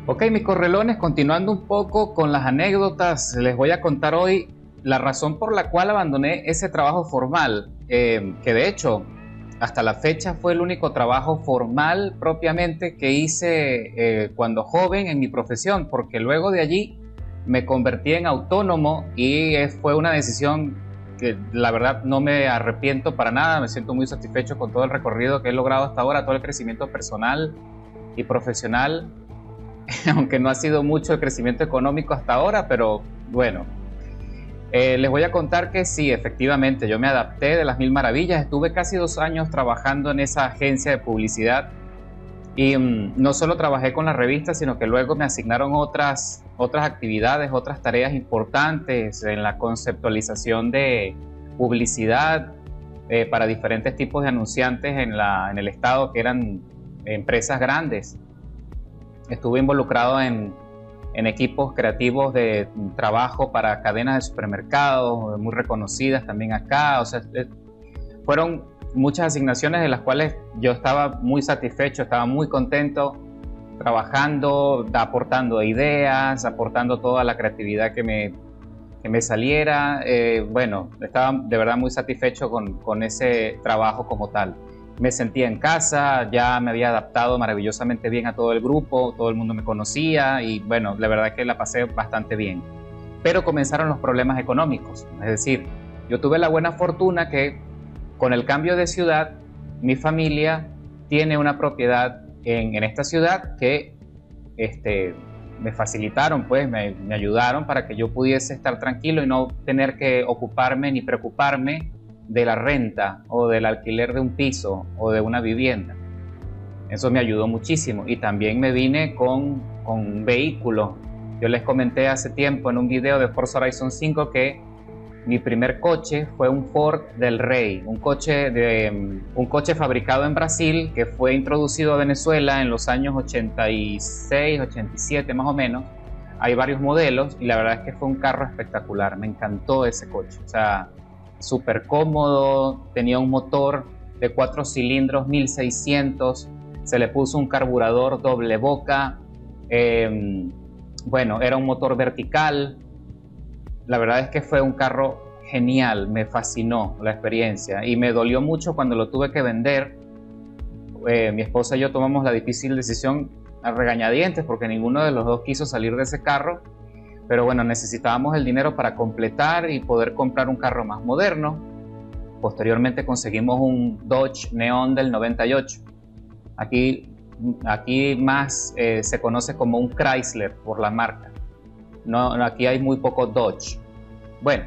Ok, mis correlones, continuando un poco con las anécdotas, les voy a contar hoy la razón por la cual abandoné ese trabajo formal, que de hecho hasta la fecha fue el único trabajo formal propiamente que hice cuando joven en mi profesión, porque luego de allí me convertí en autónomo y fue una decisión que la verdad no me arrepiento para nada, me siento muy satisfecho con todo el recorrido que he logrado hasta ahora, todo el crecimiento personal y profesional. Aunque no ha sido mucho el crecimiento económico hasta ahora, pero bueno, les voy a contar que sí, efectivamente, yo me adapté de las mil maravillas, estuve casi 2 años trabajando en esa agencia de publicidad y no solo trabajé con la revista, sino que luego me asignaron otras actividades, otras tareas importantes en la conceptualización de publicidad para diferentes tipos de anunciantes en el estado que eran empresas grandes. Estuve involucrado en equipos creativos de trabajo para cadenas de supermercados muy reconocidas también acá. O sea, fueron muchas asignaciones de las cuales yo estaba muy satisfecho, estaba muy contento trabajando, aportando ideas, aportando toda la creatividad que me saliera. Bueno, estaba de verdad muy satisfecho con ese trabajo como tal. Me sentía en casa, ya me había adaptado maravillosamente bien a todo el grupo, todo el mundo me conocía y bueno, la verdad que la pasé bastante bien. Pero comenzaron los problemas económicos, es decir, yo tuve la buena fortuna que con el cambio de ciudad, mi familia tiene una propiedad en esta ciudad que me facilitaron, pues me ayudaron para que yo pudiese estar tranquilo y no tener que ocuparme ni preocuparme de la renta o del alquiler de un piso o de una vivienda. Eso me ayudó muchísimo y también me vine con un vehículo. Yo les comenté hace tiempo en un video de Forza Horizon 5 que mi primer coche fue un Ford Del Rey, un coche fabricado en Brasil que fue introducido a Venezuela en los años 86, 87 más o menos. Hay varios modelos y la verdad es que fue un carro espectacular, me encantó ese coche. O sea, súper cómodo, tenía un motor de 4 cilindros 1600, se le puso un carburador doble boca, bueno, era un motor vertical. La verdad es que fue un carro genial, me fascinó la experiencia y me dolió mucho cuando lo tuve que vender. Mi esposa y yo tomamos la difícil decisión a regañadientes porque ninguno de los dos quiso salir de ese carro, pero bueno, necesitábamos el dinero para completar y poder comprar un carro más moderno. Posteriormente conseguimos un Dodge Neon del 98. Aquí más se conoce como un Chrysler por la marca. No, aquí hay muy poco Dodge. Bueno,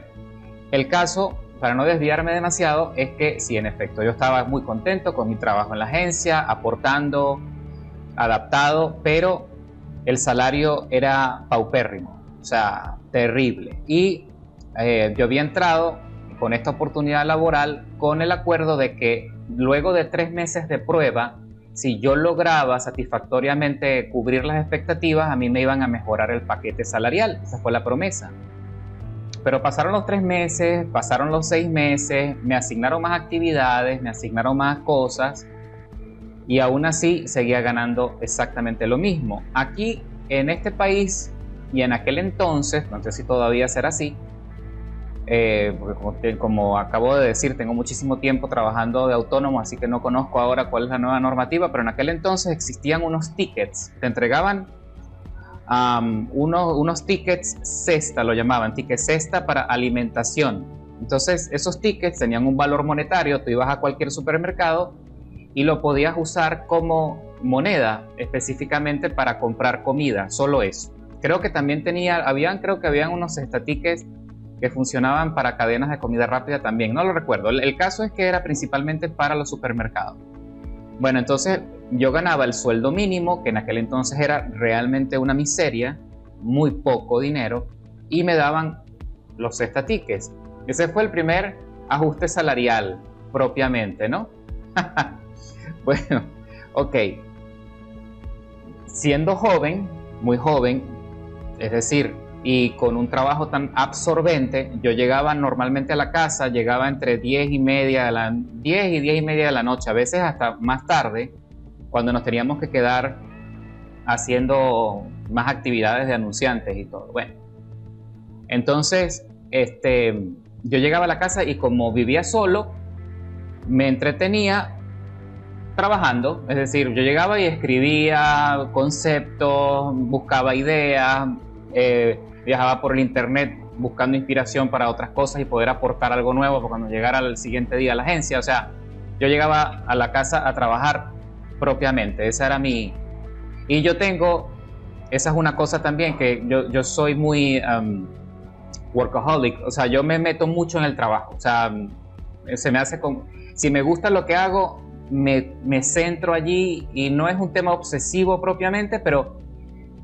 el caso, para no desviarme demasiado, es que sí, en efecto, yo estaba muy contento con mi trabajo en la agencia, aportando, adaptado, pero el salario era paupérrimo, o sea, terrible. Y yo había entrado con esta oportunidad laboral con el acuerdo de que luego de 3 meses de prueba, si yo lograba satisfactoriamente cubrir las expectativas, a mí me iban a mejorar el paquete salarial. Esa fue la promesa. Pero pasaron los 3 meses, pasaron los 6 meses, me asignaron más actividades, me asignaron más cosas y aún así seguía ganando exactamente lo mismo. Aquí, en este país y en aquel entonces, no sé si todavía será así, porque como acabo de decir, tengo muchísimo tiempo trabajando de autónomo, así que no conozco ahora cuál es la nueva normativa, pero en aquel entonces existían unos tickets, te entregaban unos tickets cesta, lo llamaban, ticket cesta para alimentación. Entonces esos tickets tenían un valor monetario, tú ibas a cualquier supermercado y lo podías usar como moneda específicamente para comprar comida, solo eso. Creo que también creo que habían unos cesta tickets que funcionaban para cadenas de comida rápida también, no lo recuerdo. El caso es que era principalmente para los supermercados. Bueno, entonces yo ganaba el sueldo mínimo, que en aquel entonces era realmente una miseria, muy poco dinero, y me daban los cesta tickets. Ese fue el primer ajuste salarial propiamente, ¿no? Bueno, ok. Siendo joven, muy joven, es decir, y con un trabajo tan absorbente, yo llegaba normalmente a la casa, llegaba entre 10 y 10 y media de la noche, a veces hasta más tarde, cuando nos teníamos que quedar haciendo más actividades de anunciantes y todo. Bueno, entonces yo llegaba a la casa y como vivía solo, me entretenía trabajando. Es decir, yo llegaba y escribía conceptos, buscaba ideas, viajaba por el internet buscando inspiración para otras cosas y poder aportar algo nuevo para cuando llegara el siguiente día a la agencia. O sea, yo llegaba a la casa a trabajar propiamente. Esa era mi... Y yo tengo... Esa es una cosa también, que yo soy muy workaholic. O sea, yo me meto mucho en el trabajo. O sea, se me hace como... Si me gusta lo que hago, me centro allí, y no es un tema obsesivo propiamente, pero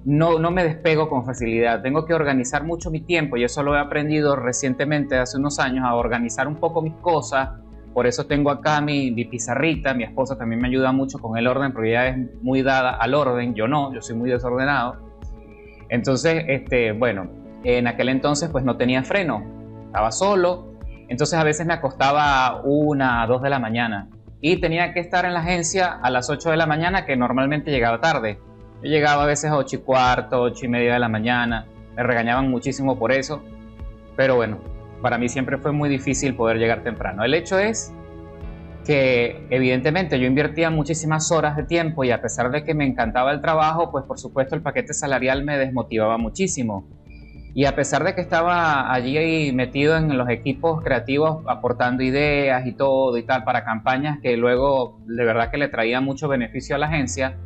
no me despego con facilidad. Tengo que organizar mucho mi tiempo, y eso lo he aprendido recientemente, hace unos años, a organizar un poco mis cosas. Por eso tengo acá mi pizarrita. Mi esposa también me ayuda mucho con el orden, porque ella es muy dada al orden. Yo no, yo soy muy desordenado. Entonces, bueno, en aquel entonces pues no tenía freno, estaba solo. Entonces a veces me acostaba 1, 2 de la mañana y tenía que estar en la agencia a las 8 de la mañana, que normalmente llegaba tarde. Yo llegaba a veces a 8:15, 8:30 de la mañana. Me regañaban muchísimo por eso, pero bueno, para mí siempre fue muy difícil poder llegar temprano. El hecho es que evidentemente yo invertía muchísimas horas de tiempo, y a pesar de que me encantaba el trabajo, pues por supuesto el paquete salarial me desmotivaba muchísimo. Y a pesar de que estaba allí metido en los equipos creativos, aportando ideas y todo y tal para campañas que luego de verdad que le traían mucho beneficio a la agencia,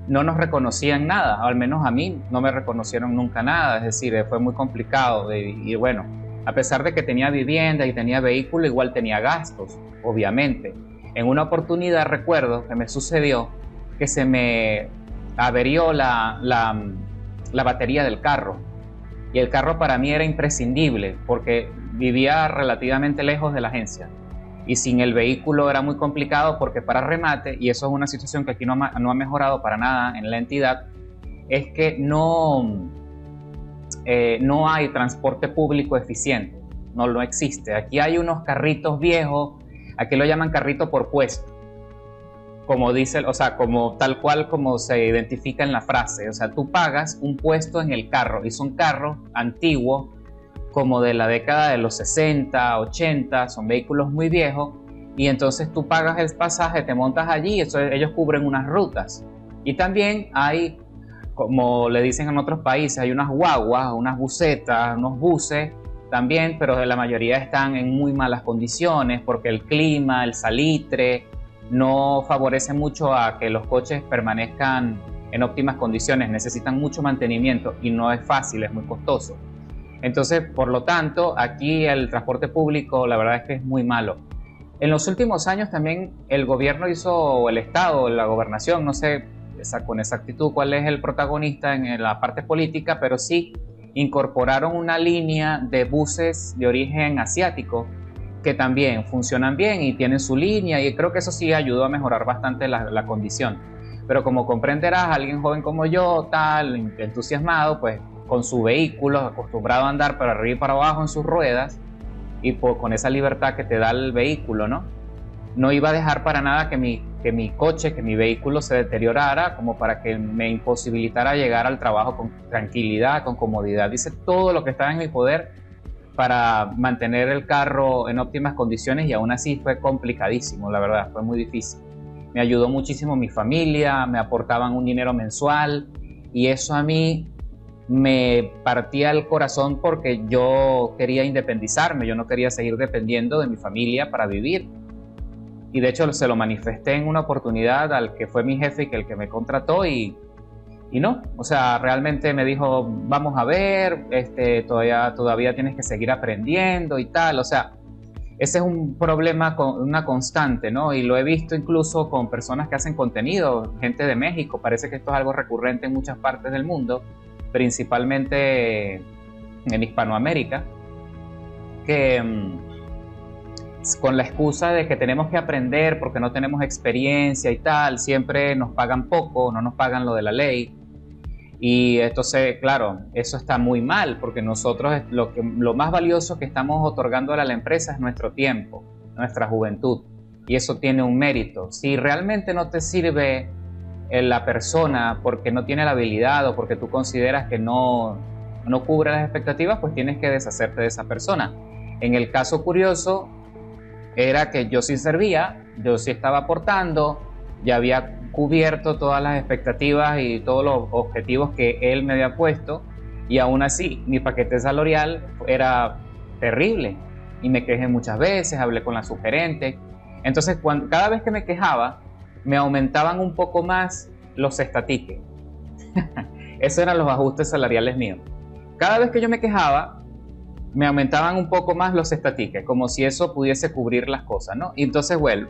no nos reconocían nada. Al menos a mí no me reconocieron nunca nada. Es decir, fue muy complicado. Y bueno, a pesar de que tenía vivienda y tenía vehículo, igual tenía gastos, obviamente. En una oportunidad recuerdo que me sucedió que se me averió la batería del carro. Y el carro para mí era imprescindible, porque vivía relativamente lejos de la agencia. Y sin el vehículo era muy complicado, porque para remate, y eso es una situación que aquí no ha mejorado para nada en la entidad, es que no hay transporte público eficiente. No existe. Aquí hay unos carritos viejos, aquí lo llaman carrito por puesto, como dice, o sea, como tal cual como se identifica en la frase. O sea, tú pagas un puesto en el carro, y son carros antiguos, como de la década de los 60, 80, son vehículos muy viejos, y entonces tú pagas el pasaje, te montas allí, y eso, ellos cubren unas rutas. Y también hay, como le dicen en otros países, hay unas guaguas, unas busetas, unos buses también, pero la mayoría están en muy malas condiciones, porque el clima, el salitre, no favorece mucho a que los coches permanezcan en óptimas condiciones. Necesitan mucho mantenimiento y no es fácil, es muy costoso. Entonces, por lo tanto, aquí el transporte público, la verdad es que es muy malo. En los últimos años también el gobierno hizo, el Estado, la gobernación, no sé con exactitud cuál es el protagonista en la parte política, pero sí incorporaron una línea de buses de origen asiático que también funcionan bien y tienen su línea, y creo que eso sí ayudó a mejorar bastante la condición. Pero como comprenderás, alguien joven como yo, tal, entusiasmado, pues con su vehículo, acostumbrado a andar para arriba y para abajo en sus ruedas, y con esa libertad que te da el vehículo, no iba a dejar para nada que mi coche, que mi vehículo se deteriorara, como para que me imposibilitara llegar al trabajo con tranquilidad, con comodidad. Hice todo lo que estaba en mi poder para mantener el carro en óptimas condiciones, y aún así fue complicadísimo, la verdad, fue muy difícil. Me ayudó muchísimo mi familia, me aportaban un dinero mensual, y eso a mí me partía el corazón, porque yo quería independizarme, yo no quería seguir dependiendo de mi familia para vivir. Y de hecho se lo manifesté en una oportunidad al que fue mi jefe y que el que me contrató, y no, o sea, realmente me dijo, vamos a ver, todavía tienes que seguir aprendiendo y tal. O sea, ese es un problema, una constante, ¿no? Y lo he visto incluso con personas que hacen contenido, gente de México. Parece que esto es algo recurrente en muchas partes del mundo, principalmente en Hispanoamérica, que con la excusa de que tenemos que aprender porque no tenemos experiencia y tal, siempre nos pagan poco, no nos pagan lo de la ley. Y entonces, claro, eso está muy mal, porque nosotros lo más valioso que estamos otorgando a la empresa es nuestro tiempo, nuestra juventud, y eso tiene un mérito. Si realmente no te sirve la persona porque no tiene la habilidad o porque tú consideras que no cubre las expectativas, pues tienes que deshacerte de esa persona. En el caso curioso era que yo sí servía, yo sí estaba aportando, ya había cubierto todas las expectativas y todos los objetivos que él me había puesto, y aún así mi paquete salarial era terrible y me quejé muchas veces, hablé con la subgerente. Entonces cada vez que me quejaba me aumentaban un poco más los estatiques. Esos eran los ajustes salariales míos. Cada vez que yo me quejaba me aumentaban un poco más los estatiques, como si eso pudiese cubrir las cosas, ¿no? Y entonces, bueno,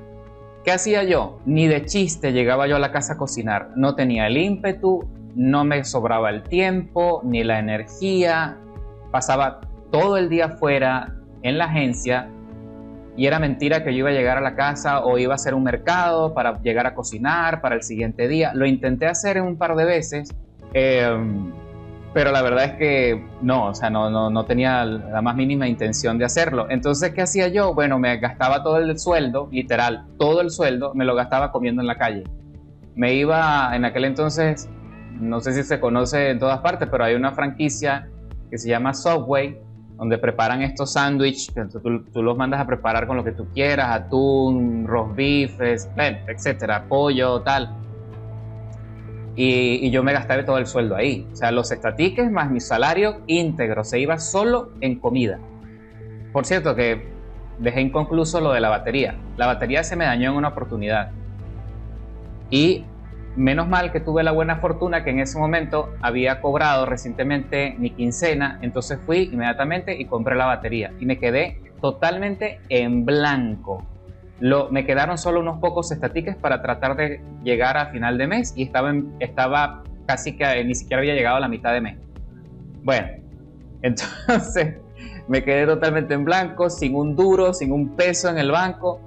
¿qué hacía yo? Ni de chiste llegaba yo a la casa a cocinar. No tenía el ímpetu, no me sobraba el tiempo, ni la energía. Pasaba todo el día fuera en la agencia y era mentira que yo iba a llegar a la casa o iba a hacer un mercado para llegar a cocinar para el siguiente día. Lo intenté hacer un par de veces, pero la verdad es que no, o sea, no tenía la más mínima intención de hacerlo. Entonces, ¿qué hacía yo? Bueno, me gastaba todo el sueldo, literal, todo el sueldo me lo gastaba comiendo en la calle. Me iba, en aquel entonces, no sé si se conoce en todas partes, pero hay una franquicia que se llama Subway, donde preparan estos sándwiches, tú los mandas a preparar con lo que tú quieras, atún, roast beef, etcétera, pollo, tal. Y yo me gastaba todo el sueldo ahí. O sea, los estatiques más mi salario íntegro se iba solo en comida. Por cierto que dejé inconcluso lo de la batería. La batería se me dañó en una oportunidad. Y menos mal que tuve la buena fortuna que en ese momento había cobrado recientemente mi quincena, entonces fui inmediatamente y compré la batería y me quedé totalmente en blanco. Me quedaron solo unos pocos estatiques para tratar de llegar a final de mes y estaba casi que ni siquiera había llegado a la mitad de mes. Bueno, entonces me quedé totalmente en blanco, sin un duro, sin un peso en el banco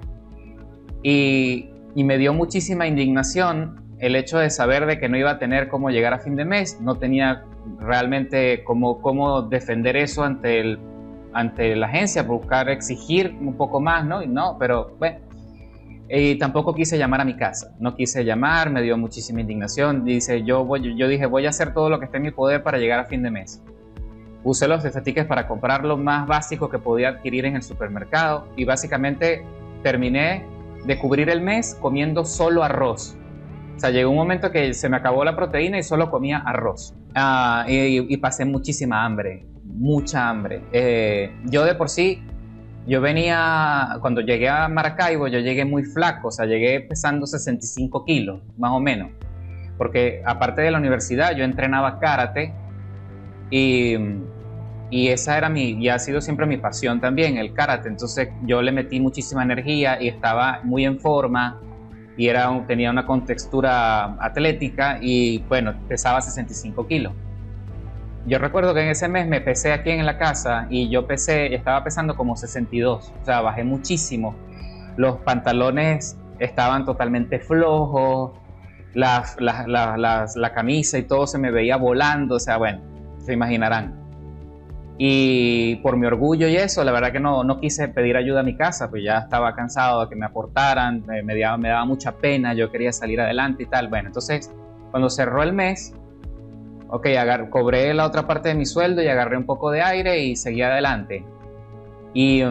y me dio muchísima indignación el hecho de saber de que no iba a tener cómo llegar a fin de mes. No tenía realmente cómo defender eso ante la agencia, buscar exigir un poco más, ¿no? Y no, pero bueno. Y tampoco quise llamar a mi casa, no quise llamar, me dio muchísima indignación. Yo dije, voy a hacer todo lo que esté en mi poder para llegar a fin de mes. Usé los estatiques para comprar lo más básico que podía adquirir en el supermercado y básicamente terminé de cubrir el mes comiendo solo arroz. O sea, llegó un momento que se me acabó la proteína y solo comía arroz. Y pasé muchísima hambre, mucha hambre. Yo de por sí, cuando llegué a Maracaibo, yo llegué muy flaco, o sea, llegué pesando 65 kilos, más o menos. Porque aparte de la universidad, yo entrenaba karate y esa era y ha sido siempre mi pasión también, el karate. Entonces yo le metí muchísima energía y estaba muy en forma. Y tenía una contextura atlética y bueno, pesaba 65 kilos. Yo recuerdo que en ese mes me pesé aquí en la casa y yo estaba pesando como 62, o sea, bajé muchísimo. Los pantalones estaban totalmente flojos, la camisa y todo se me veía volando, o sea, bueno, se imaginarán. Y por mi orgullo y eso, la verdad que no quise pedir ayuda a mi casa, pues ya estaba cansado de que me aportaran, me daba mucha pena, yo quería salir adelante y tal. Bueno, entonces cuando cerró el mes, cobré la otra parte de mi sueldo y agarré un poco de aire y seguí adelante. Y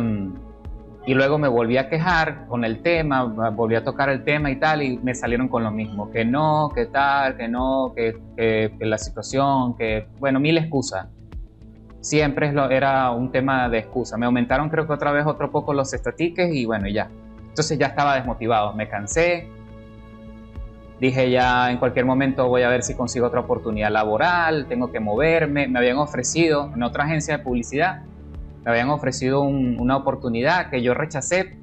luego me volví a quejar con el tema, volví a tocar el tema y tal, y me salieron con lo mismo, que no, que tal, que no, que la situación, que bueno, mil excusas. Siempre era un tema de excusa. Me aumentaron creo que otra vez otro poco los estatiques y bueno, y ya. Entonces ya estaba desmotivado, me cansé. Dije ya en cualquier momento voy a ver si consigo otra oportunidad laboral, tengo que moverme. Me habían ofrecido en otra agencia de publicidad, me habían ofrecido una oportunidad que yo rechacé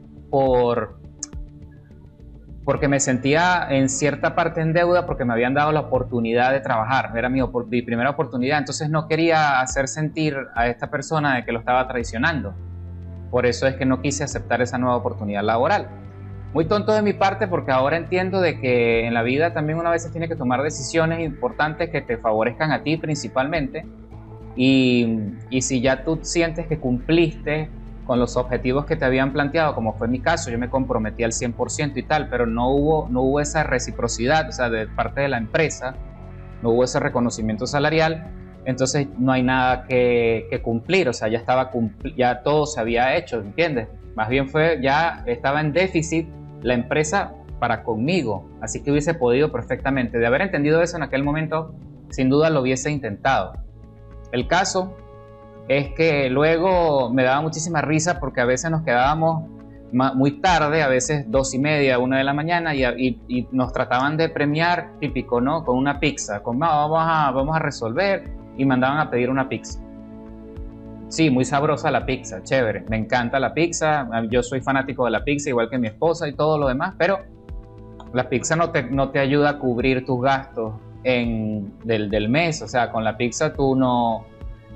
porque me sentía en cierta parte en deuda porque me habían dado la oportunidad de trabajar, era mi primera oportunidad, entonces no quería hacer sentir a esta persona de que lo estaba traicionando. Por eso es que no quise aceptar esa nueva oportunidad laboral. Muy tonto de mi parte porque ahora entiendo de que en la vida también una vez tiene que tomar decisiones importantes que te favorezcan a ti principalmente y si ya tú sientes que cumpliste con los objetivos que te habían planteado, como fue mi caso, yo me comprometí al 100% y tal, pero no hubo esa reciprocidad, o sea, de parte de la empresa, no hubo ese reconocimiento salarial, entonces no hay nada que cumplir, o sea, ya todo se había hecho, ¿entiendes? Más bien ya estaba en déficit la empresa para conmigo, así que hubiese podido perfectamente, de haber entendido eso en aquel momento, sin duda lo hubiese intentado. El caso es que luego me daba muchísima risa porque a veces nos quedábamos muy tarde, a veces 2:30, 1 de la mañana, y nos trataban de premiar, típico, ¿no? Con una pizza, vamos a resolver, y mandaban a pedir una pizza. Sí, muy sabrosa la pizza, chévere, me encanta la pizza, yo soy fanático de la pizza, igual que mi esposa y todo lo demás, pero la pizza no te ayuda a cubrir tus gastos del mes, o sea, con la pizza tú no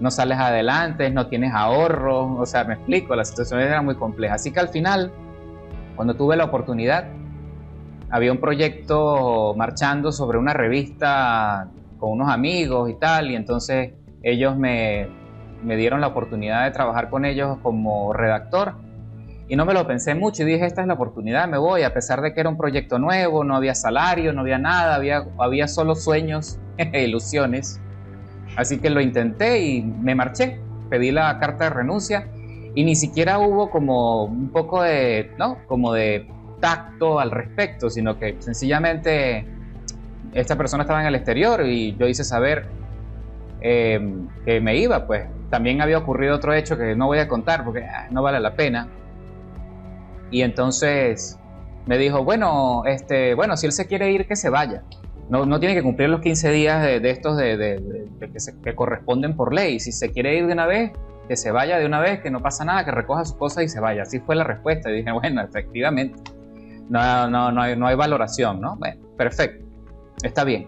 sales adelante, no tienes ahorros, o sea, me explico, la situación era muy compleja. Así que al final, cuando tuve la oportunidad, había un proyecto marchando sobre una revista con unos amigos y tal, y entonces ellos me dieron la oportunidad de trabajar con ellos como redactor, y no me lo pensé mucho y dije, esta es la oportunidad, me voy, a pesar de que era un proyecto nuevo, no había salario, no había nada, había solo sueños e ilusiones. Así que lo intenté y me marché, pedí la carta de renuncia y ni siquiera hubo como un poco de, ¿no? Como de tacto al respecto, sino que sencillamente esta persona estaba en el exterior y yo hice saber que me iba, pues. También había ocurrido otro hecho que no voy a contar porque no vale la pena. Y entonces me dijo, bueno, si él se quiere ir, que se vaya. No tiene que cumplir los 15 días de estos que corresponden por ley. Si se quiere ir de una vez, que se vaya de una vez, que no pasa nada, que recoja sus cosas y se vaya. Así fue la respuesta. Y dije, bueno, efectivamente, no hay valoración, ¿no? Bueno, perfecto, está bien.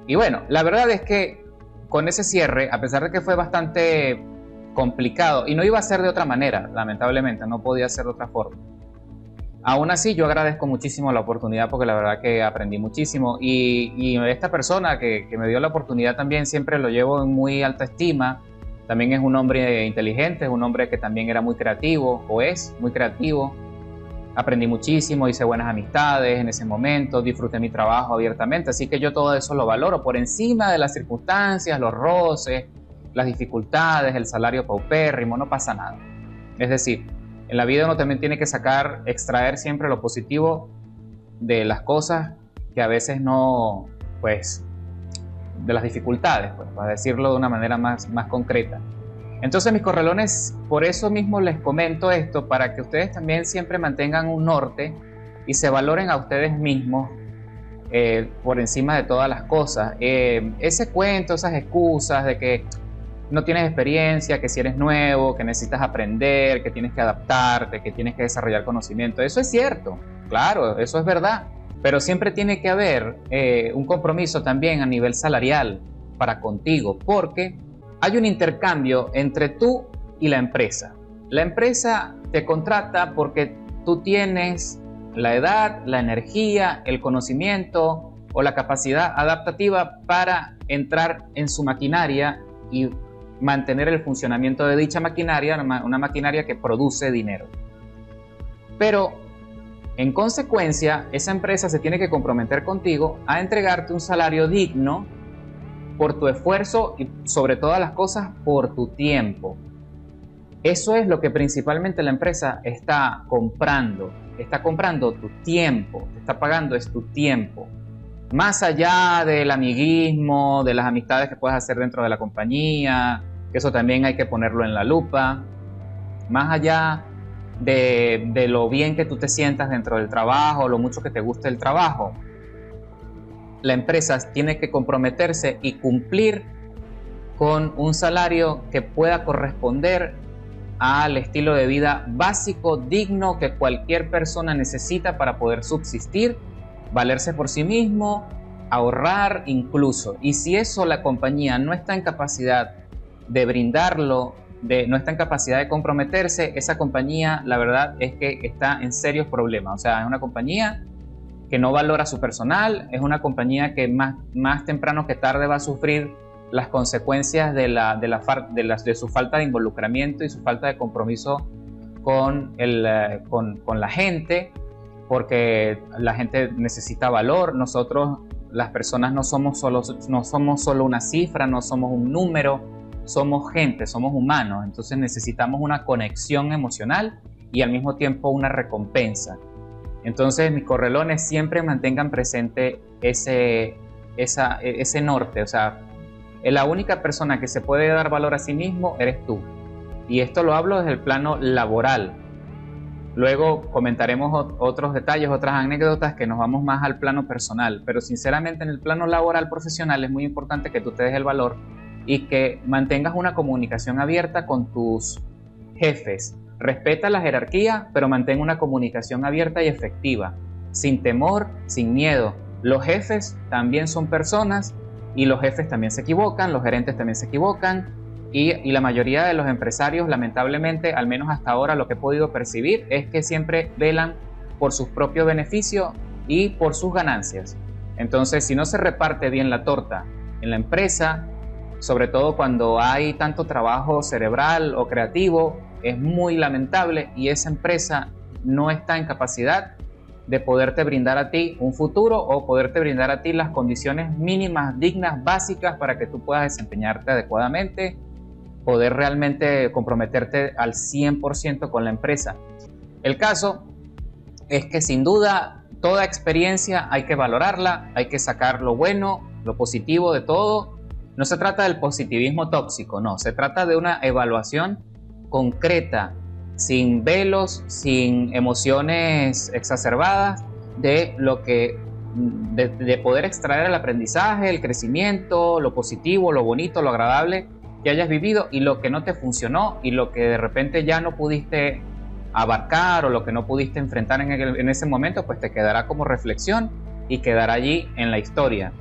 Y bueno, la verdad es que con ese cierre, a pesar de que fue bastante complicado, y no iba a ser de otra manera, lamentablemente, no podía ser de otra forma. Aún así, yo agradezco muchísimo la oportunidad porque la verdad que aprendí muchísimo y esta persona que me dio la oportunidad también siempre lo llevo en muy alta estima. También es un hombre inteligente, es un hombre que también era muy creativo o es muy creativo. Aprendí muchísimo, hice buenas amistades en ese momento, disfruté mi trabajo abiertamente, así que yo todo eso lo valoro por encima de las circunstancias, los roces, las dificultades, el salario paupérrimo, no pasa nada. Es decir, en la vida uno también tiene que extraer siempre lo positivo de las cosas que a veces no, pues, de las dificultades, pues, para decirlo de una manera más concreta. Entonces, mis corralones, por eso mismo les comento esto, para que ustedes también siempre mantengan un norte y se valoren a ustedes mismos por encima de todas las cosas. Ese cuento, esas excusas de que no tienes experiencia, que si eres nuevo, que necesitas aprender, que tienes que adaptarte, que tienes que desarrollar conocimiento. Eso es cierto, claro, eso es verdad, pero siempre tiene que haber un compromiso también a nivel salarial para contigo, porque hay un intercambio entre tú y la empresa. La empresa te contrata porque tú tienes la edad, la energía, el conocimiento o la capacidad adaptativa para entrar en su maquinaria y mantener el funcionamiento de dicha maquinaria, una maquinaria que produce dinero. Pero, en consecuencia, esa empresa se tiene que comprometer contigo a entregarte un salario digno por tu esfuerzo y, sobre todas las cosas, por tu tiempo. Eso es lo que principalmente la empresa está comprando. Está comprando tu tiempo, te está pagando es tu tiempo. Más allá del amiguismo, de las amistades que puedes hacer dentro de la compañía, que eso también hay que ponerlo en la lupa, más allá de lo bien que tú te sientas dentro del trabajo, lo mucho que te guste el trabajo, la empresa tiene que comprometerse y cumplir con un salario que pueda corresponder al estilo de vida básico, digno, que cualquier persona necesita para poder subsistir, valerse por sí mismo, ahorrar incluso. Y si eso la compañía no está en capacidad de brindarlo, no está en capacidad de comprometerse, esa compañía, la verdad es que está en serios problemas. O sea, es una compañía que no valora su personal, es una compañía que más temprano que tarde va a sufrir las consecuencias de su falta de involucramiento y su falta de compromiso con la gente, porque la gente necesita valor. Nosotros, las personas, no somos solo una cifra, no somos un número, somos gente, somos humanos. Entonces necesitamos una conexión emocional y al mismo tiempo una recompensa. Entonces, mis correlones, siempre mantengan presente ese norte. O sea, la única persona que se puede dar valor a sí mismo eres tú. Y esto lo hablo desde el plano laboral. Luego comentaremos otros detalles, otras anécdotas, que nos vamos más al plano personal. Pero sinceramente, en el plano laboral profesional es muy importante que tú te des el valor y que mantengas una comunicación abierta con tus jefes. Respeta la jerarquía, pero mantén una comunicación abierta y efectiva, sin temor, sin miedo. Los jefes también son personas y los jefes también se equivocan, los gerentes también se equivocan y la mayoría de los empresarios, lamentablemente, al menos hasta ahora lo que he podido percibir, es que siempre velan por sus propios beneficios y por sus ganancias. Entonces, si no se reparte bien la torta en la empresa, sobre todo cuando hay tanto trabajo cerebral o creativo, es muy lamentable y esa empresa no está en capacidad de poderte brindar a ti un futuro o poderte brindar a ti las condiciones mínimas, dignas, básicas para que tú puedas desempeñarte adecuadamente, poder realmente comprometerte al 100% con la empresa. El caso es que sin duda toda experiencia hay que valorarla, hay que sacar lo bueno, lo positivo de todo. No se trata del positivismo tóxico, no, se trata de una evaluación concreta, sin velos, sin emociones exacerbadas, de poder extraer el aprendizaje, el crecimiento, lo positivo, lo bonito, lo agradable que hayas vivido, y lo que no te funcionó y lo que de repente ya no pudiste abarcar o lo que no pudiste enfrentar en ese momento, pues te quedará como reflexión y quedará allí en la historia.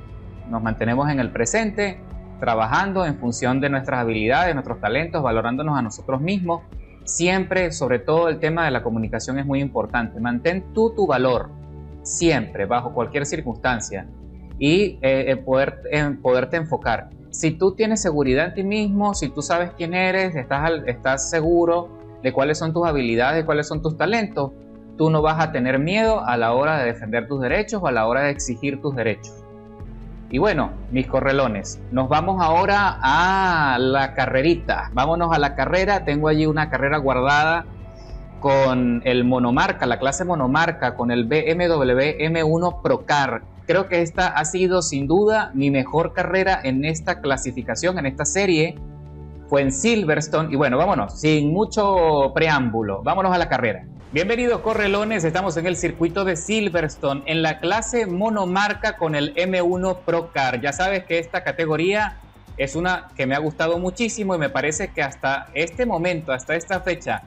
Nos mantenemos en el presente, trabajando en función de nuestras habilidades, nuestros talentos, valorándonos a nosotros mismos. Siempre, sobre todo, el tema de la comunicación es muy importante. Mantén tú tu valor, siempre, bajo cualquier circunstancia, y poderte enfocar. Si tú tienes seguridad en ti mismo, si tú sabes quién eres, estás seguro de cuáles son tus habilidades, de cuáles son tus talentos, tú no vas a tener miedo a la hora de defender tus derechos o a la hora de exigir tus derechos. Y bueno, mis correlones, nos vamos ahora a la carrerita. Vámonos a la carrera. Tengo allí una carrera guardada con el monomarca, la clase monomarca, con el BMW M1 Procar. Creo que esta ha sido sin duda mi mejor carrera en esta clasificación, en esta serie. Fue en Silverstone. Y bueno, vámonos, sin mucho preámbulo, vámonos a la carrera. Bienvenidos, correlones, estamos en el circuito de Silverstone, en la clase monomarca con el M1 Procar. Ya sabes que esta categoría es una que me ha gustado muchísimo y me parece que hasta este momento, hasta esta fecha,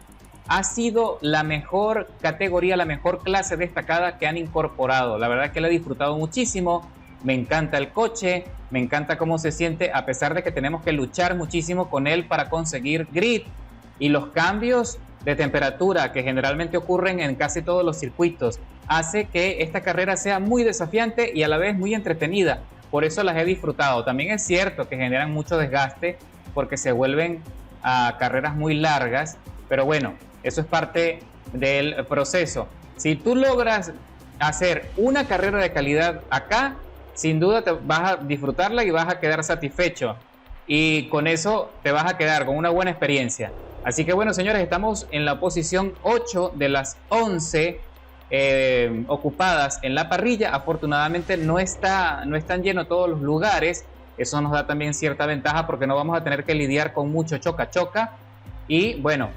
ha sido la mejor categoría, la mejor clase destacada que han incorporado. La verdad es que la he disfrutado muchísimo, me encanta el coche, me encanta cómo se siente, a pesar de que tenemos que luchar muchísimo con él para conseguir grip y los cambios de temperatura que generalmente ocurren en casi todos los circuitos, hace que esta carrera sea muy desafiante y a la vez muy entretenida. Por eso las he disfrutado. También es cierto que generan mucho desgaste porque se vuelven carreras muy largas, pero bueno, eso es parte del proceso. Si tú logras hacer una carrera de calidad acá, sin duda te vas a disfrutarla y vas a quedar satisfecho, y con eso te vas a quedar con una buena experiencia. Así que bueno, señores, estamos en la posición 8 de las 11 ocupadas en la parrilla. Afortunadamente no están llenos todos los lugares. Eso nos da también cierta ventaja porque no vamos a tener que lidiar con mucho choca-choca. Y bueno,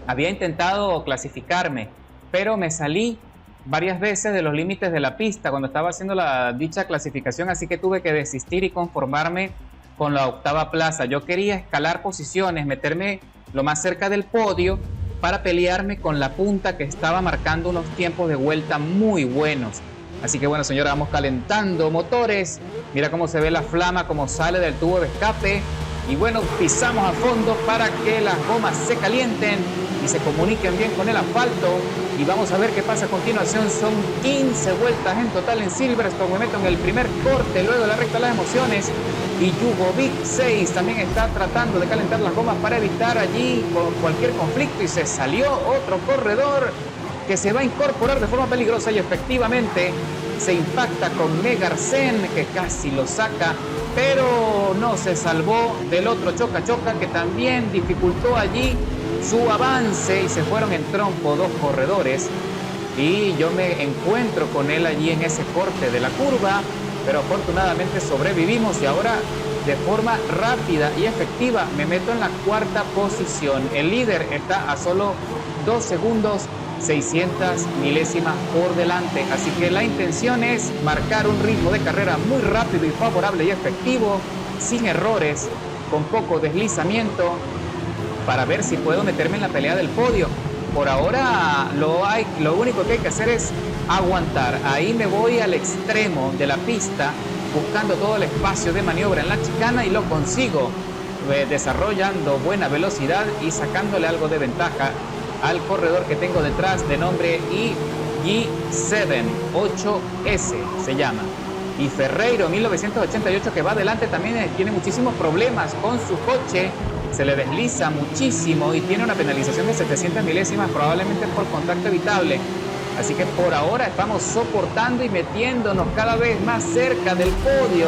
había intentado clasificarme, pero me salí varias veces de los límites de la pista cuando estaba haciendo dicha clasificación, así que tuve que desistir y conformarme con la octava plaza. Yo quería escalar posiciones, meterme lo más cerca del podio para pelearme con la punta que estaba marcando unos tiempos de vuelta muy buenos. Así que bueno, señora, vamos calentando motores. Mira cómo se ve la flama, cómo sale del tubo de escape. Y bueno, pisamos a fondo para que las gomas se calienten y se comuniquen bien con el asfalto. Y vamos a ver qué pasa a continuación. Son 15 vueltas en total en Silverstone. Me meto en el primer corte luego de la recta de las emociones. Y Jugovic 6 también está tratando de calentar las gomas para evitar allí cualquier conflicto, y se salió otro corredor que se va a incorporar de forma peligrosa, y efectivamente se impacta con Megarsen, que casi lo saca, pero no se salvó del otro choca-choca que también dificultó allí su avance, y se fueron en trompo dos corredores, y yo me encuentro con él allí en ese corte de la curva, pero afortunadamente sobrevivimos, y ahora de forma rápida y efectiva me meto en la cuarta posición. El líder está a solo 2 segundos 600 milésimas por delante, así que la intención es marcar un ritmo de carrera muy rápido y favorable y efectivo, sin errores, con poco deslizamiento, para ver si puedo meterme en la pelea del podio. Por ahora lo único que hay que hacer es aguantar. Ahí me voy al extremo de la pista buscando todo el espacio de maniobra en la chicana, y lo consigo, desarrollando buena velocidad y sacándole algo de ventaja al corredor que tengo detrás, de nombre IG7 8S se llama. Y Ferreiro 1988, que va adelante, también tiene muchísimos problemas con su coche, se le desliza muchísimo y tiene una penalización de 700 milésimas, probablemente por contacto evitable. Así que por ahora estamos soportando y metiéndonos cada vez más cerca del podio.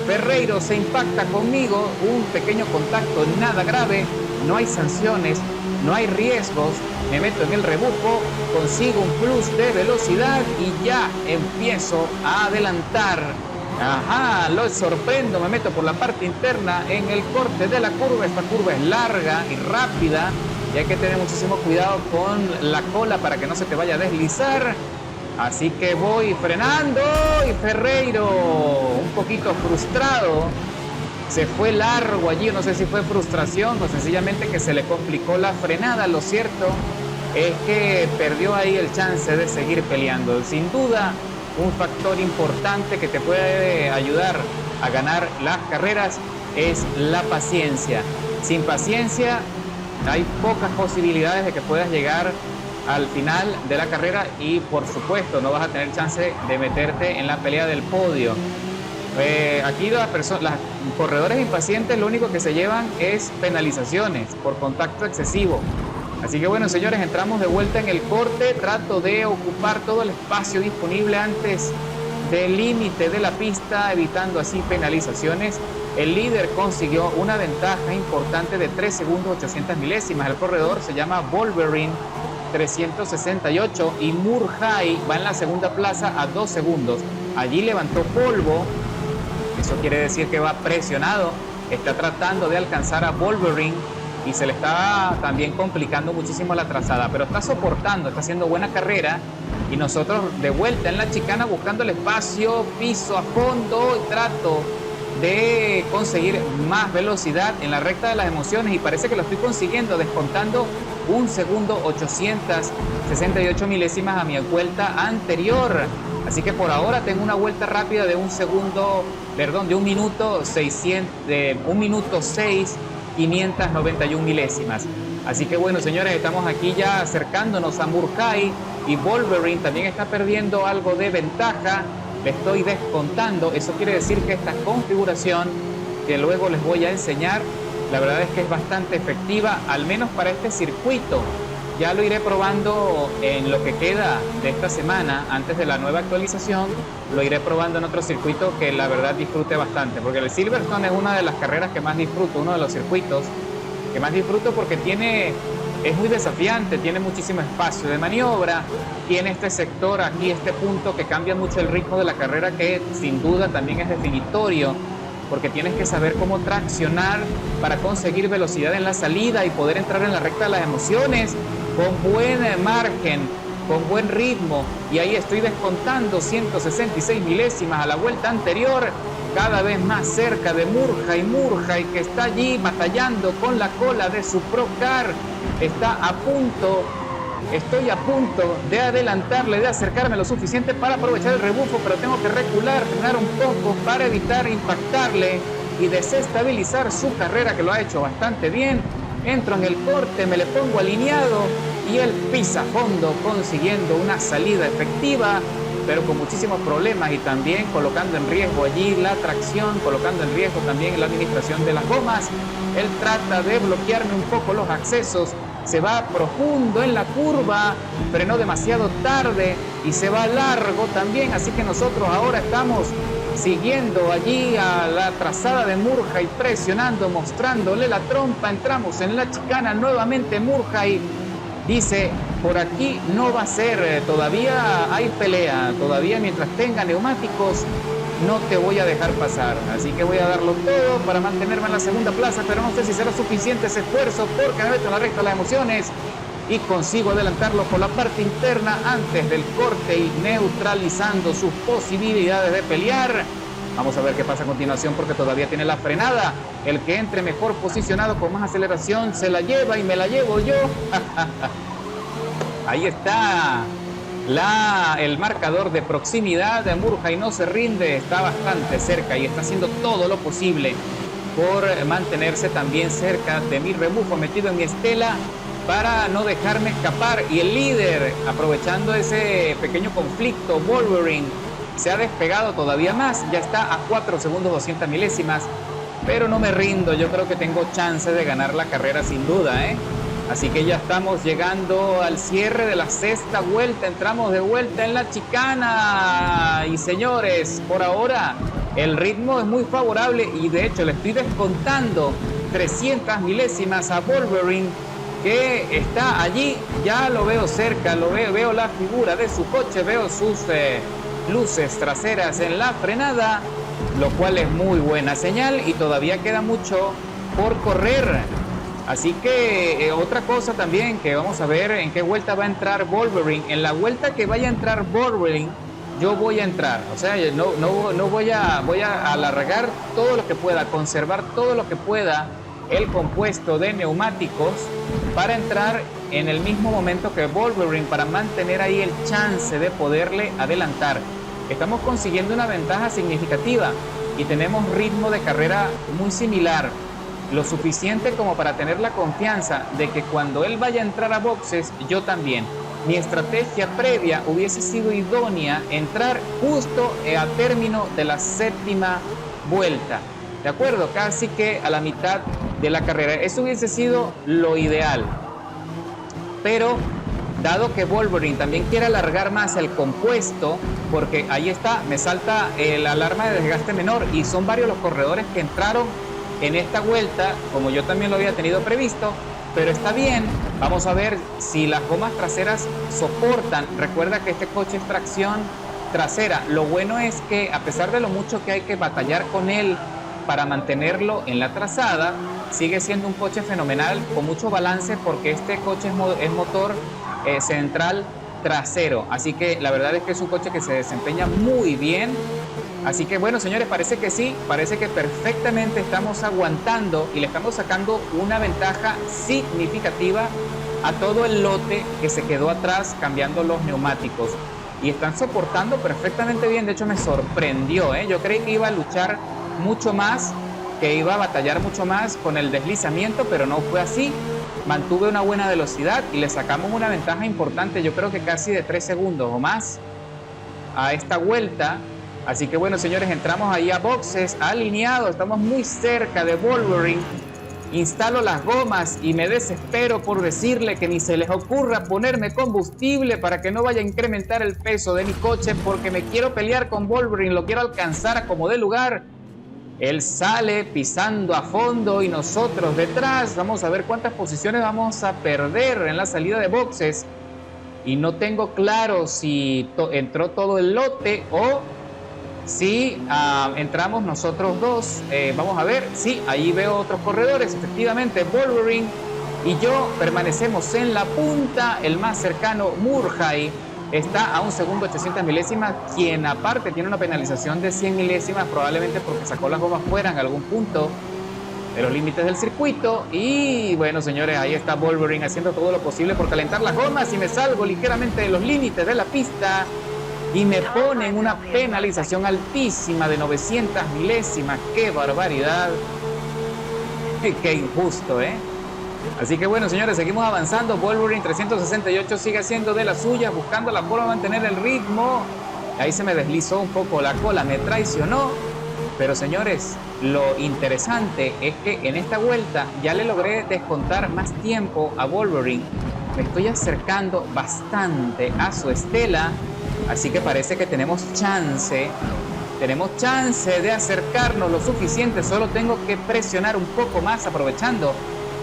Ferreiro se impacta conmigo, un pequeño contacto, nada grave, no hay sanciones, no hay riesgos. Me meto en el rebufo, consigo un plus de velocidad y ya empiezo a adelantar. Ajá, lo sorprendo, me meto por la parte interna en el corte de la curva. Esta curva es larga y rápida y hay que tener muchísimo cuidado con la cola para que no se te vaya a deslizar. Así que voy frenando, y Ferreiro, un poquito frustrado, se fue largo allí. No sé si fue frustración o sencillamente que se le complicó la frenada. Lo cierto es que perdió ahí el chance de seguir peleando. Sin duda, un factor importante que te puede ayudar a ganar las carreras es la paciencia. Sin paciencia hay pocas posibilidades de que puedas llegar al final de la carrera, y por supuesto no vas a tener chance de meterte en la pelea del podio. Aquí los corredores impacientes lo único que se llevan es penalizaciones por contacto excesivo. Así que bueno, señores, entramos de vuelta en el corte. Trato de ocupar todo el espacio disponible antes del límite de la pista, evitando así penalizaciones. El líder consiguió una ventaja importante de 3 segundos 800 milésimas. El corredor se llama Wolverine 368, y Murjay va en la segunda plaza a 2 segundos. Allí levantó polvo, eso quiere decir que va presionado, está tratando de alcanzar a Wolverine y se le está también complicando muchísimo la trazada, pero está soportando, está haciendo buena carrera, y nosotros de vuelta en la chicana buscando el espacio, piso a fondo, y trato de conseguir más velocidad en la recta de las emociones, y parece que lo estoy consiguiendo, descontando 1 segundo 868 milésimas a mi vuelta anterior. Así que por ahora tengo una vuelta rápida de 1 minuto 6 591 milésimas. Así que bueno, señores, estamos aquí ya acercándonos a Murjay, y Wolverine también está perdiendo algo de ventaja. Le estoy descontando. Eso quiere decir que esta configuración, que luego les voy a enseñar, la verdad es que es bastante efectiva, al menos para este circuito. Ya lo iré probando en lo que queda de esta semana, antes de la nueva actualización. Lo iré probando en otro circuito que la verdad disfrute bastante, porque el Silverstone es una de las carreras que más disfruto, uno de los circuitos que más disfruto, porque es muy desafiante, tiene muchísimo espacio de maniobra, tiene este sector aquí, este punto que cambia mucho el ritmo de la carrera, que sin duda también es definitorio, porque tienes que saber cómo traccionar para conseguir velocidad en la salida y poder entrar en la recta de las emociones con buen margen, con buen ritmo. Y ahí estoy descontando 166 milésimas a la vuelta anterior, cada vez más cerca de Murjay, que está allí batallando con la cola de su Procar. Estoy a punto de adelantarle, de acercarme lo suficiente para aprovechar el rebufo, pero tengo que recular, frenar un poco para evitar impactarle y desestabilizar su carrera, que lo ha hecho bastante bien. Entro en el corte, me le pongo alineado y él pisa a fondo, consiguiendo una salida efectiva. pero con muchísimos problemas y también colocando en riesgo allí la tracción, colocando en riesgo también la administración de las gomas. Él trata de bloquearme un poco los accesos, se va profundo en la curva, frenó demasiado tarde y se va largo también, así que nosotros ahora estamos siguiendo allí a la trazada de Murjay, presionando, mostrándole la trompa. Entramos en la chicana nuevamente. Murjay dice: por aquí no va a ser, todavía hay pelea, todavía mientras tenga neumáticos no te voy a dejar pasar, así que voy a darlo todo para mantenerme en la segunda plaza, pero no sé si será suficiente ese esfuerzo porque me meto en la recta de las emociones y consigo adelantarlo por la parte interna antes del corte y neutralizando sus posibilidades de pelear. Vamos a ver qué pasa a continuación porque todavía tiene la frenada. El que entre mejor posicionado con más aceleración se la lleva y me la llevo yo. Ahí está el marcador de proximidad de Murjay. No se rinde, está bastante cerca y está haciendo todo lo posible por mantenerse también cerca de mi rebufo metido en mi estela para no dejarme escapar. Y el líder, aprovechando ese pequeño conflicto, Wolverine, se ha despegado todavía más, ya está a 4 segundos 200 milésimas, pero no me rindo, yo creo que tengo chance de ganar la carrera sin duda, ¿eh? Así que ya estamos llegando al cierre de la sexta vuelta, entramos de vuelta en la chicana y señores, por ahora el ritmo es muy favorable y de hecho le estoy descontando 300 milésimas a Wolverine, que está allí, ya lo veo cerca, veo la figura de su coche, veo sus luces traseras en la frenada, lo cual es muy buena señal y todavía queda mucho por correr. Así que otra cosa también que vamos a ver en qué vuelta va a entrar Wolverine. En la vuelta que vaya a entrar Wolverine, yo voy a entrar, o sea, no voy a alargar todo lo que pueda, conservar todo lo que pueda el compuesto de neumáticos para entrar en el mismo momento que Wolverine, para mantener ahí el chance de poderle adelantar. Estamos consiguiendo una ventaja significativa y tenemos ritmo de carrera muy similar, lo suficiente como para tener la confianza de que cuando él vaya a entrar a boxes, yo también. Mi estrategia previa hubiese sido idónea entrar justo a término de la séptima vuelta, ¿de acuerdo? Casi que a la mitad de la carrera. Eso hubiese sido lo ideal. Pero dado que Wolverine también quiere alargar más el compuesto, porque ahí está, me salta la alarma de desgaste menor y son varios los corredores que entraron en esta vuelta, como yo también lo había tenido previsto, pero está bien. Vamos a ver si las gomas traseras soportan. Recuerda que este coche es tracción trasera. Lo bueno es que a pesar de lo mucho que hay que batallar con él para mantenerlo en la trazada, sigue siendo un coche fenomenal con mucho balance porque este coche es motor central trasero, así que la verdad es que es un coche que se desempeña muy bien. Así que bueno, señores, parece que sí, parece que perfectamente estamos aguantando y le estamos sacando una ventaja significativa a todo el lote que se quedó atrás cambiando los neumáticos y están soportando perfectamente bien. De hecho me sorprendió, yo creí que iba a luchar mucho más, que iba a batallar mucho más con el deslizamiento, pero no fue así. Mantuve una buena velocidad y le sacamos una ventaja importante, yo creo que casi de 3 segundos o más a esta vuelta. Así que bueno, señores, entramos ahí a boxes, alineados, estamos muy cerca de Wolverine. Instalo las gomas y me desespero por decirle que ni se les ocurra ponerme combustible para que no vaya a incrementar el peso de mi coche, porque me quiero pelear con Wolverine, lo quiero alcanzar a como dé lugar. Él sale pisando a fondo y nosotros detrás. Vamos a ver cuántas posiciones vamos a perder en la salida de boxes. Y no tengo claro si entró todo el lote o si entramos nosotros dos. Vamos a ver. Sí, ahí veo otros corredores. Efectivamente, Wolverine y yo permanecemos en la punta. El más cercano, Murjay, está a 1 segundo 800 milésimas, quien aparte tiene una penalización de 100 milésimas, probablemente porque sacó las gomas fuera en algún punto de los límites del circuito. Y bueno, señores, ahí está Wolverine haciendo todo lo posible por calentar las gomas y me salgo ligeramente de los límites de la pista y me ponen una penalización altísima de 900 milésimas. ¡Qué barbaridad! ¡Qué injusto, Así que bueno, señores, seguimos avanzando. Wolverine 368 sigue haciendo de la suya, buscando la forma de mantener el ritmo. ahí se me deslizó un poco la cola, me traicionó. Pero señores, lo interesante es que en esta vuelta ya le logré descontar más tiempo a Wolverine. Me estoy acercando bastante a su estela, así que parece que tenemos chance de acercarnos lo suficiente. Solo tengo que presionar un poco más, aprovechando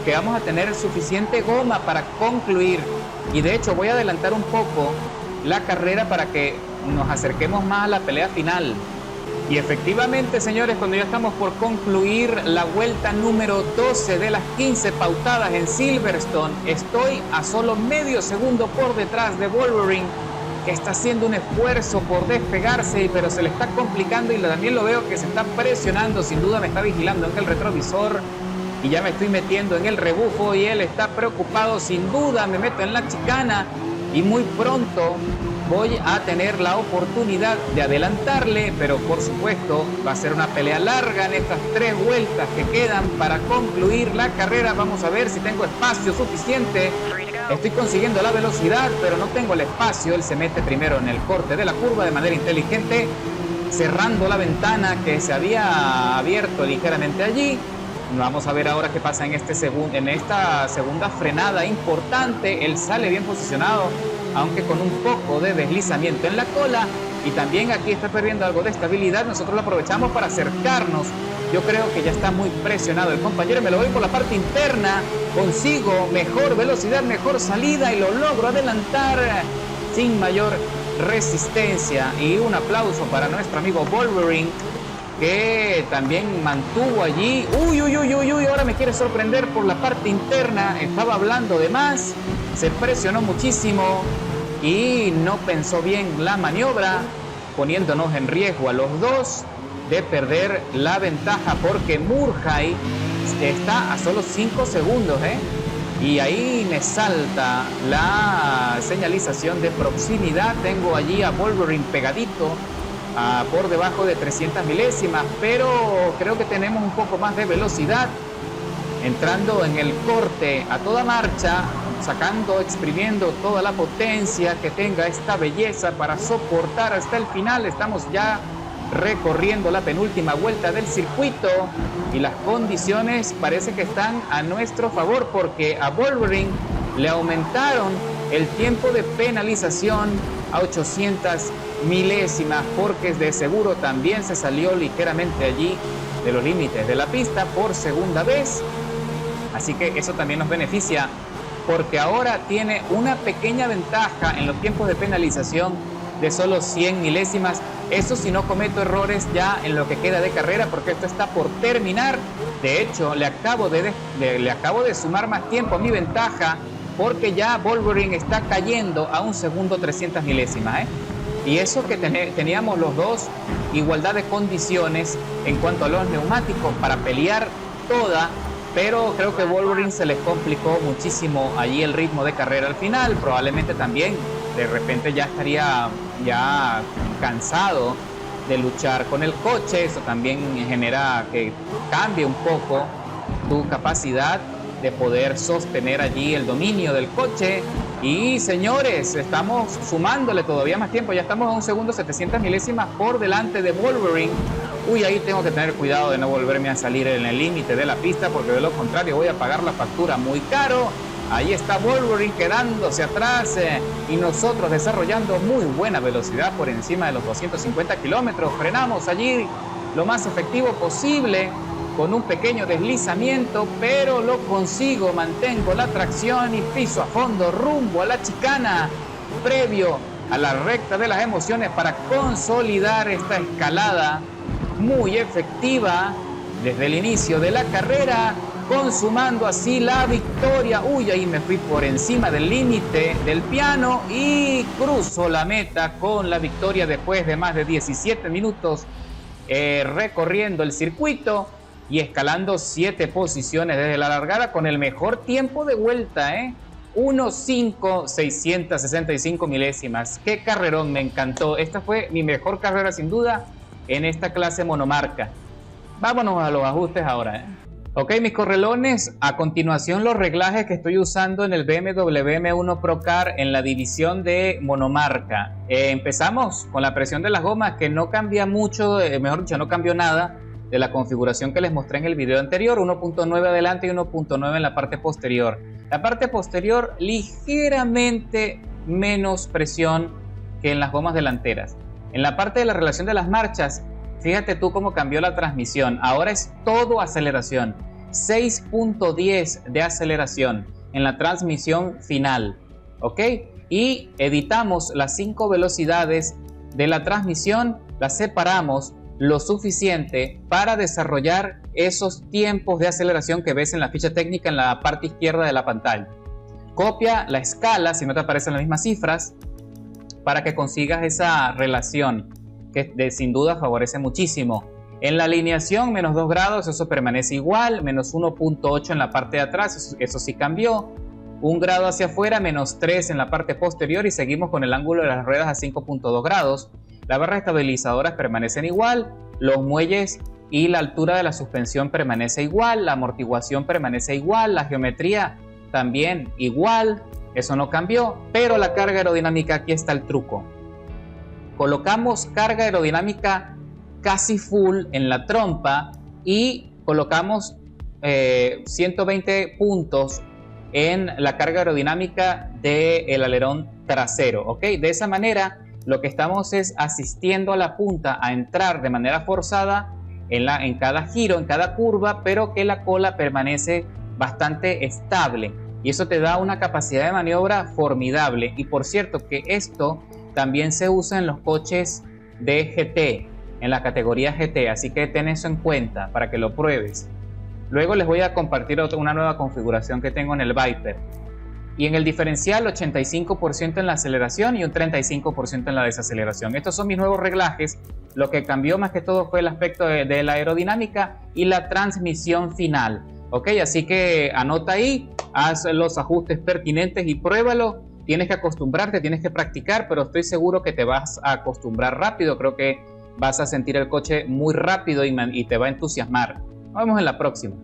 que vamos a tener suficiente goma para concluir. Y de hecho voy a adelantar un poco la carrera para que nos acerquemos más a la pelea final. Y efectivamente, señores, cuando ya estamos por concluir la vuelta número 12 de las 15 pautadas en Silverstone, estoy a solo medio segundo por detrás de Wolverine, que está haciendo un esfuerzo por despegarse, pero se le está complicando, y también lo veo que se está presionando. Sin duda me está vigilando en el retrovisor y ya me estoy metiendo en el rebufo y él está preocupado. Sin duda me meto en la chicana y muy pronto voy a tener la oportunidad de adelantarle, pero por supuesto va a ser una pelea larga en estas 3 vueltas que quedan para concluir la carrera. Vamos a ver si tengo espacio suficiente. Estoy consiguiendo la velocidad, pero no tengo el espacio. Él se mete primero en el corte de la curva de manera inteligente, cerrando la ventana que se había abierto ligeramente allí. Vamos a ver ahora qué pasa en esta segunda frenada importante. Él sale bien posicionado, aunque con un poco de deslizamiento en la cola, y también aquí está perdiendo algo de estabilidad. Nosotros lo aprovechamos para acercarnos. Yo creo que ya está muy presionado el compañero. Me lo voy por la parte interna, consigo mejor velocidad, mejor salida y lo logro adelantar sin mayor resistencia. Y un aplauso para nuestro amigo Wolverine, que también mantuvo allí. Uy, ahora me quiere sorprender por la parte interna. Estaba hablando de más, se presionó muchísimo y no pensó bien la maniobra, poniéndonos en riesgo a los dos de perder la ventaja, porque Murjay está a solo 5 segundos, y ahí me salta la señalización de proximidad. Tengo allí a Wolverine pegadito, por debajo de 300 milésimas, pero creo que tenemos un poco más de velocidad, entrando en el corte a toda marcha, exprimiendo toda la potencia que tenga esta belleza para soportar hasta el final. Estamos ya recorriendo la penúltima vuelta del circuito y las condiciones parece que están a nuestro favor, porque a Wolverine le aumentaron el tiempo de penalización a 800 milésimas, porque de seguro también se salió ligeramente allí de los límites de la pista por segunda vez. Así que eso también nos beneficia, porque ahora tiene una pequeña ventaja en los tiempos de penalización de solo 100 milésimas. Eso si no cometo errores ya en lo que queda de carrera, porque esto está por terminar. De hecho, le acabo de sumar más tiempo a mi ventaja, porque ya Wolverine está cayendo a 1 segundo 300 milésimas, Y eso que teníamos los dos igualdad de condiciones en cuanto a los neumáticos para pelear toda, pero creo que Wolverine se les complicó muchísimo allí el ritmo de carrera al final. Probablemente también de repente ya estaría cansado de luchar con el coche. Eso también genera que cambie un poco tu capacidad de poder sostener allí el dominio del coche. Y señores, estamos sumándole todavía más tiempo. Ya estamos a 1 segundo 700 milésimas por delante de Wolverine. Uy, ahí tengo que tener cuidado de no volverme a salir en el límite de la pista, porque de lo contrario voy a pagar la factura muy caro. Ahí está Wolverine quedándose atrás, y nosotros desarrollando muy buena velocidad por encima de los 250 kilómetros. Frenamos allí lo más efectivo posible, con un pequeño deslizamiento, pero lo consigo. Mantengo la tracción y piso a fondo rumbo a la chicana, previo a la recta de las emociones, para consolidar esta escalada muy efectiva desde el inicio de la carrera, consumando así la victoria. Uy, ahí me fui por encima del límite del piano y cruzo la meta con la victoria después de más de 17 minutos recorriendo el circuito y escalando 7 posiciones desde la largada con el mejor tiempo de vuelta, 1.5.665 milésimas. Qué carrerón, me encantó. Esta fue mi mejor carrera sin duda en esta clase monomarca. Vámonos a los ajustes ahora, Ok, mis correlones, a continuación los reglajes que estoy usando en el BMW M1 Procar en la división de monomarca. Empezamos con la presión de las gomas, que no cambia mucho, mejor dicho, no cambió nada de la configuración que les mostré en el video anterior, 1.9 adelante y 1.9 en la parte posterior. La parte posterior ligeramente menos presión que en las gomas delanteras. En la parte de la relación de las marchas, fíjate tú cómo cambió la transmisión. Ahora es todo aceleración. 6.10 de aceleración en la transmisión final. ¿Ok? Y editamos las 5 velocidades de la transmisión. Las separamos lo suficiente para desarrollar esos tiempos de aceleración que ves en la ficha técnica en la parte izquierda de la pantalla. Copia la escala si no te aparecen las mismas cifras para que consigas esa relación que sin duda favorece muchísimo. En la alineación, menos 2 grados, eso permanece igual, menos 1.8 en la parte de atrás, eso sí cambió. 1 grado hacia afuera, menos 3 en la parte posterior y seguimos con el ángulo de las ruedas a 5.2 grados. Las barras estabilizadoras permanecen igual, los muelles y la altura de la suspensión permanece igual, la amortiguación permanece igual, la geometría también igual, eso no cambió, pero la carga aerodinámica, aquí está el truco. Colocamos carga aerodinámica casi full en la trompa y colocamos 120 puntos en la carga aerodinámica del alerón trasero, ¿ok? De esa manera lo que estamos es asistiendo a la punta a entrar de manera forzada en cada giro, en cada curva, pero que la cola permanece bastante estable y eso te da una capacidad de maniobra formidable. Y por cierto que esto también se usa en los coches de GT, en la categoría GT, así que ten eso en cuenta para que lo pruebes. Luego les voy a compartir una nueva configuración que tengo en el Viper. Y en el diferencial 85% en la aceleración y un 35% en la desaceleración. Estos son mis nuevos reglajes. Lo que cambió más que todo fue el aspecto de la aerodinámica y la transmisión final. Ok, así que anota ahí, haz los ajustes pertinentes y pruébalo. Tienes que acostumbrarte, tienes que practicar, pero estoy seguro que te vas a acostumbrar rápido. Creo que vas a sentir el coche muy rápido y te va a entusiasmar. Nos vemos en la próxima.